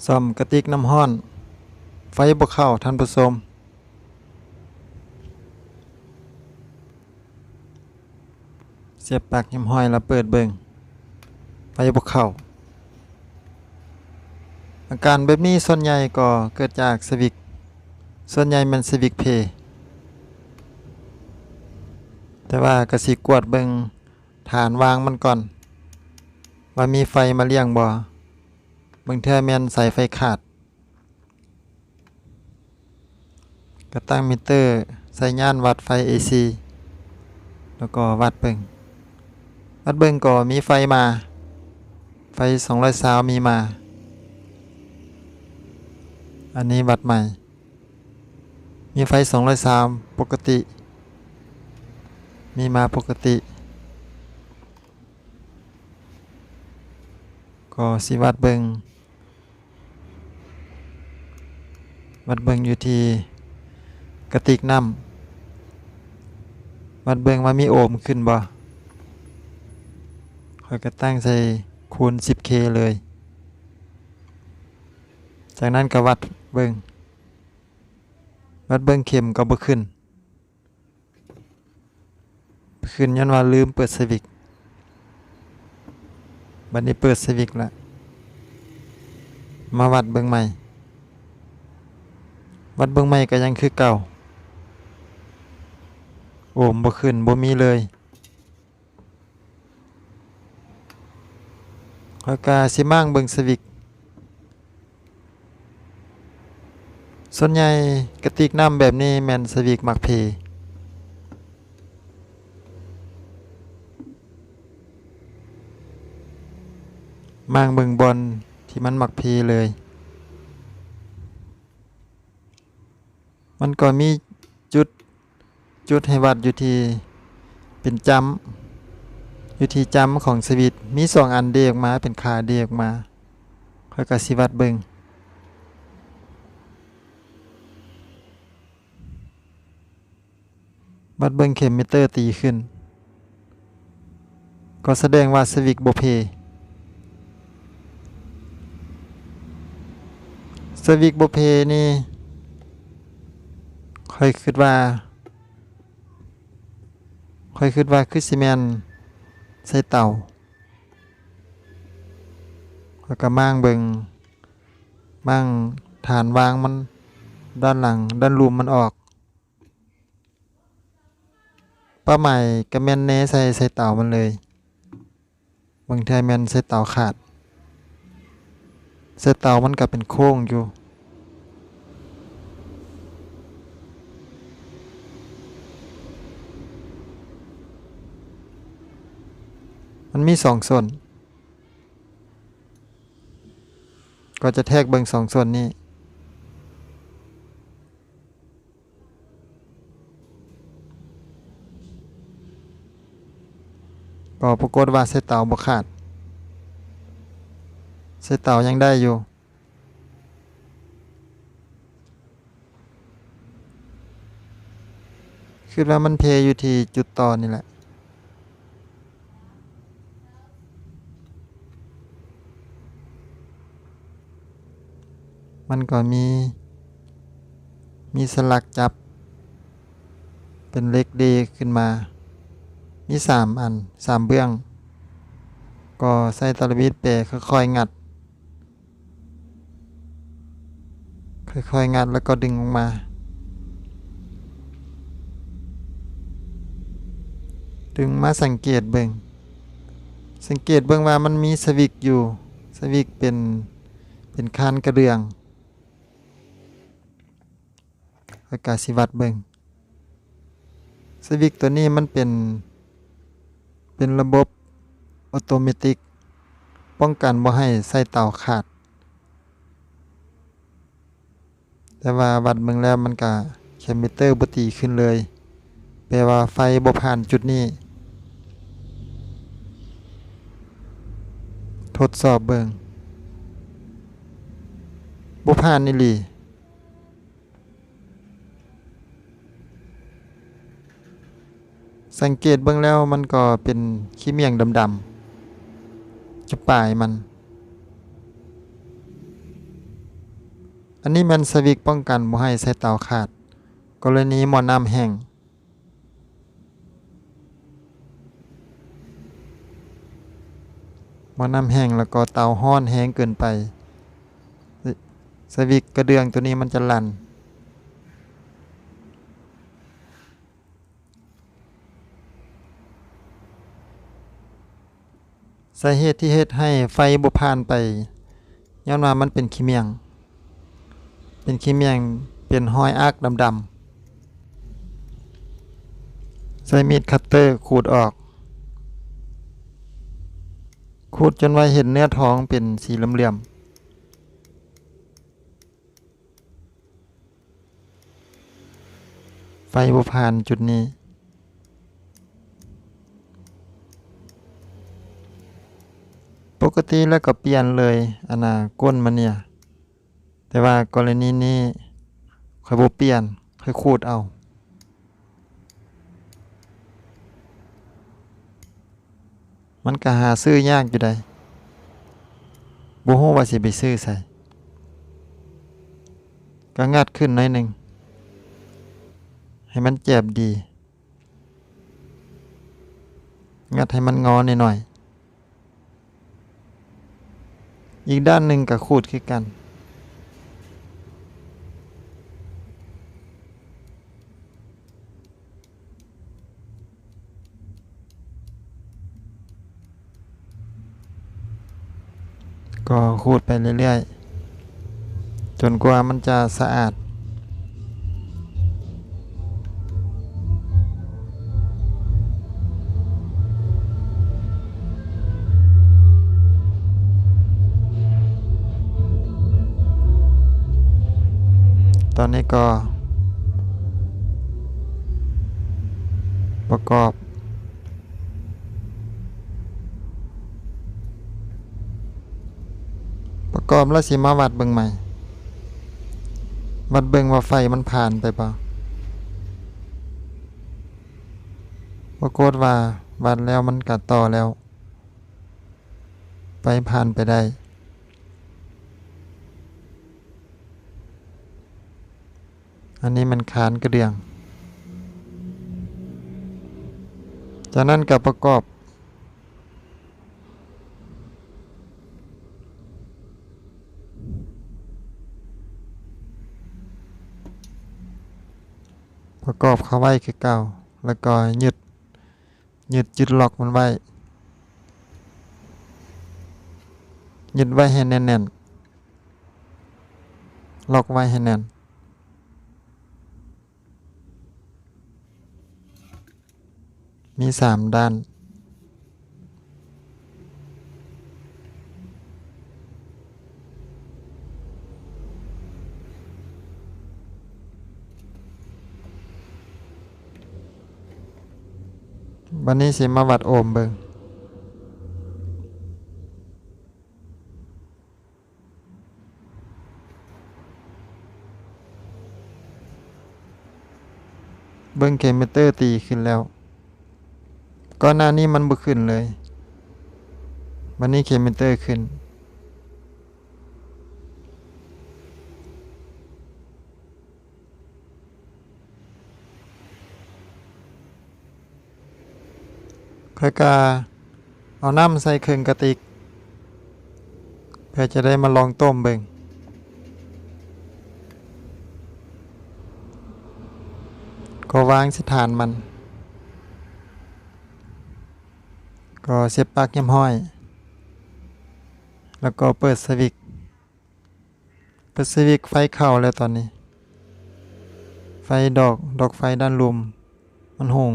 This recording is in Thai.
ซ่อมกระติกน้ำร้อนไฟบ่เข้าท่านผู้ชมเสียบปลั๊กหิ้มห้อยแล้วเปิดเบิ่งไฟบ่เข้าอาการแบบนี้ส่วนใหญ่ก็เกิดจากสวิตช์ส่วนใหญ่มันสวิตช์เพย์แต่ว่าก็สิกวดเบิ่งฐานวางมันก่อนว่ามีไฟมาเลี้ยงบ่บางเทื่อแม่นสายไฟขาดก็ตั้งมิเตอร์ใส่ย่านวัดไฟ AC แล้วก็วัดเบิ่งก็มีไฟมาไฟ220มีมาอันนี้วัดใหม่มีไฟ230ปกติมีมาปกติก็สิวัดเบิ่งอยู่ที่กระติกน้ำวัดเบิ่งว่ามีโอห์มขึ้นบ่ค่อยก็ตั้งใส่คูณ 10K เลยจากนั้นก็วัดเบิ่งเข็มก็บ่ขึ้นย้อนว่าลืมเปิดสวิตช์บัดนี้เปิดสวิตช์ละมาวัดเบิ่งใหม่ก็ยังคือเก่าโอห์มบ่ขึ้นบ่มีเลยข้อยก็สิมั่งเบิ่งสวิตช์ส่วนใหญ่กระติกน้ำแบบนี้แม่นสวิตช์มักเพมั่งเบิ่งบอลที่มันมักเพเลยมันก็มีจุดให้วัดอยู่ที่เป็นจำอยู่ที่จำของสวิตช์มี2อันเด้ออกมาเป็นขาเด้ออกมาค่อยก็สิวัดเบิ่งเข็มมิเตอร์ตีขึ้นก็แสดงว่าสวิตช์บ่เพนี่ค่อยคิดว่าคือสิแม่นใส่เตาแล้วก็มั่งเบิ่งฐานวางมันด้านหลังด้านรูมมันออกป้าใหม่ก็แม่นแน่ใส่เตามันเลยบางทีแม่นใส่เตาขาดใส่เตามันก็เป็นโค้งอยู่มันมี2ส่วนก็จะแทกเบิ่ง2ส่วนนี้ก็ปรากฏว่าใส่เตาบ่ขาดใส่เตายังได้อยู่คือว่ามันเพอยู่ที่จุดต่อนี่แหละมันก็มีสลักจับเป็นเล็กเดขึ้นมามี3อัน3เบื้องก็ใส่ตะบิดเปค่อยๆงัดแล้วก็ดึงออกมาสังเกตเบิ่งว่ามันมีสวิตช์อยู่สวิตช์เป็นคานกระเดื่องแล้วก็สิวัดเบิ่งสวิตช์ตัวนี้มันเป็นระบบออโตเมติกป้องกันบ่ให้ใส่เตาขาดแต่ว่าวัดเบิ่งแล้วมันก็แคมมิเตอร์บ่ตีขึ้นเลยแปลว่าไฟบ่ผ่านจุดนี้ทดสอบเบิ่งบ่ผ่านอีหลีสังเกตเบิ่งแล้วมันก็เป็นขี้เมี่ยงดำๆจะปลายมัน อันนี้แม่นสวิกป้องกันบ่ให้ใส่เตาขาดกรณีหม้อน้ำแห้งหม้อน้ำแห้งแล้วก็เตาร้อนแห้งเกินไปสวิกกระเดื่องตัวนี้มันจะลั่นสาเหตุที่เฮ็ดให้ไฟบ่ผ่านไปย้อนว่ามันเป็นขี้เมียงเป็นรอยอักดำๆใช้มีดคัตเตอร์ขูดออกขูดจนว่าเห็นเนื้อท้องเป็นสีเหลี่ยมๆไฟบ่ผ่านจุดนี้ปกติแล้วก็เปลี่ยนเลยอันน่ะก้นมันเนี่ยแต่ว่ากรณีนี้ค่อยบ่เปลี่ยนค่อยขูดเอามันก็หาซื้อยากอยู่ได้บ่ฮู้ว่าสิไปซื้อไสก็งัดขึ้นหน่อยหนึ่งให้มันแจ็บดีงัดให้มันงอหน่อยๆอีกด้านหนึ่งก็ขูดคือกันก็ขูดไปเรื่อยๆจนกว่ามันจะสะอาดตอนนี้ก็ประกอบแล้วสิมาวัดเบิ่งใหม่วัดเบิ่งว่าไฟมันผ่านไปบ่ปรากฏว่าวัดแล้วมันก็ต่อแล้วไฟผ่านไปได้อันนี้มันคานกระเดื่องจากนั้นก็ประกอบเข้าไว้คือเก่าแล้วก็ยึดล็อกมันไว้ยึดไว้ให้แน่นๆล็อกไว้ให้แน่นมี3ด้านวันนี้สิมาวัดโอห์มเบิ่งเคมิเตอร์ตีขึ้นแล้วก่อนหน้านี้มันบ่ขึ้นเลยวันนี้เคมิเตอร์ขึ้นค่อยก็เอาน้ำใส่ครึ่งกระติกเพื่อจะได้มาลองต้มเบิ่งก็วางสถานมันก็เสียบปลั๊กย้ำห้อยแล้วก็เปิดสวิตช์ไฟเข้าแล้วตอนนี้ไฟดอกไฟด้านลุมมันโหง